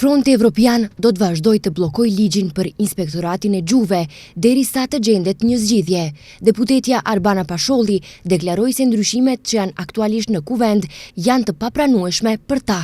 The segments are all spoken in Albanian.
Fronti Evropian do të vazhdoj të blokoj ligjin për inspektoratin e gjuhëve derisa të gjendet një zgjidhje. Deputetja Arbana Pasholli deklaroi se ndryshimet që janë aktualisht në kuvend janë të papranueshme për ta.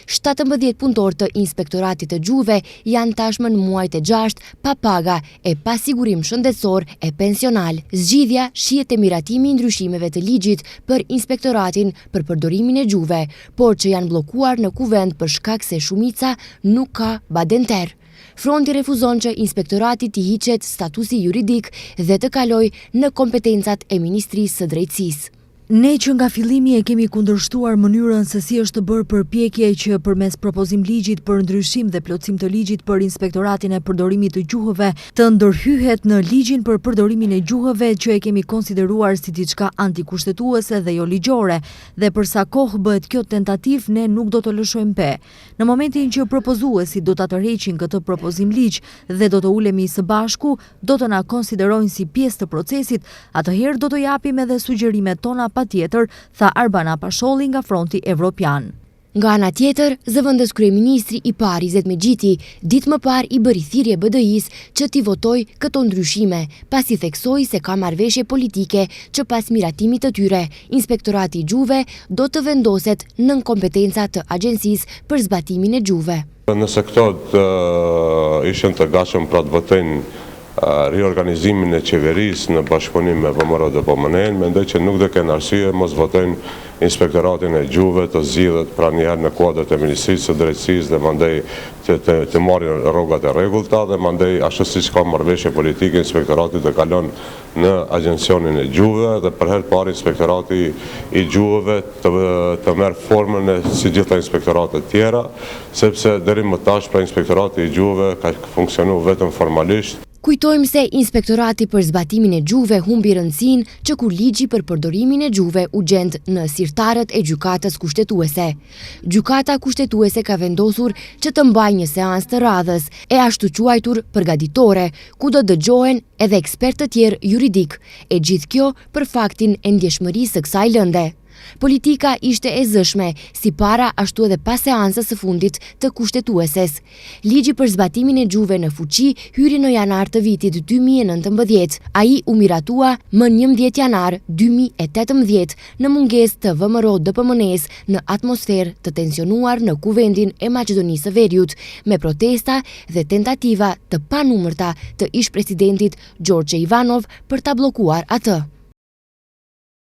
17 punëtorë të inspektoratit të gjuhëve janë tashmë në muajt e 6 pa paga e pa sigurim shëndetësor e pensional. Zgjidhja shihet te miratimi i ndryshimeve të ligjit për inspektoratin për përdorimin e gjuhëve, por që janë bllokuar në kuvend për shkak se shumica nuk ka badenter. Fronti refuzon që inspektorati t'i hiqet statusi juridik dhe të kaloj në kompetencat e Ministrisë së Drejtësisë. Ne që nga fillimi e kemi kundërshtuar mënyrën se si është të bërë përpjekje që përmes propozim ligjit për ndryshim dhe plotësim të ligjit për inspektoratin e përdorimit të gjuhëve të ndërhyhet në ligjin për përdorimin e gjuhëve që e kemi konsideruar si diçka antikushtetuese dhe jo ligjore, dhe për sa kohë bëhet kjo tentativ ne nuk do të lëshojmë pe. Në momentin që propozuesit do ta tërheqin këtë propozim ligj dhe do të ulemi së bashku, do të na konsiderojnë si pjesë të procesit, atëherë do të japim edhe sugjerimet tona patjetër, tha Arbana Pasholli nga Fronti Evropian. Nga ana tjetër, zëvendës kryeministri i parë Izet Mexhiti ditë më parë i bëri thirrje BDI-s që t'i votojë këto ndryshime, pasi theksoi se ka marrëveshje politike që pas miratimit të tyre, inspektorati i gjuhëve do të vendoset nën kompetenca të agjencisë për zbatimin e gjuhëve. Nëse këto ishin të gatshëm pra të votojnë riorganizimin e qeverisë në bashkëpunim me VMR dhe PMN, mendoj që nuk do kenë arsye mos votojnë inspektoratin e gjuhëve të zgjidhet pra njëherë në kuadrat e Ministrisë së Drejtësisë dhe mandej të marrin rrogat e rregullta dhe mandej ashtu siç ka marrëveshje politike inspektorati të kalon në agjencionin e gjuhëve dhe për herë parë inspektorati i gjuhëve të merr formën e si gjitha inspektoratet tjera, sepse deri më tash pra inspektorati i gjuhëve ka funksionuar vetëm formalisht. Kujtojmë se inspektorati për zbatimin e gjuhëve humbi rëndësinë që kur ligji për përdorimin e gjuhëve u gjend në sirtarët e gjykatës kushtetuese. Gjykata kushtetuese ka vendosur që të mbajë një seancë të radhës e ashtu quajtur përgatitore, ku do dëgjohen edhe ekspertë të tjerë juridik, e gjithë kjo për faktin e ndjeshmërisë së kësaj lënde. Politika ishte e zëshme, si para ashtu edhe pas seancës së fundit të kushtetueses. Ligji për zbatimin e gjuhëve në fuqi hyri në janar të vitit 2019. Ai u miratua më 11 janar 2018 në mungesë të VMRO-DPMN-s në atmosferë të tensionuar në kuvendin e Maqedonisë së Veriut, me protesta dhe tentativa të panumërta të ish-presidentit Gjorgje Ivanov për ta bllokuar atë.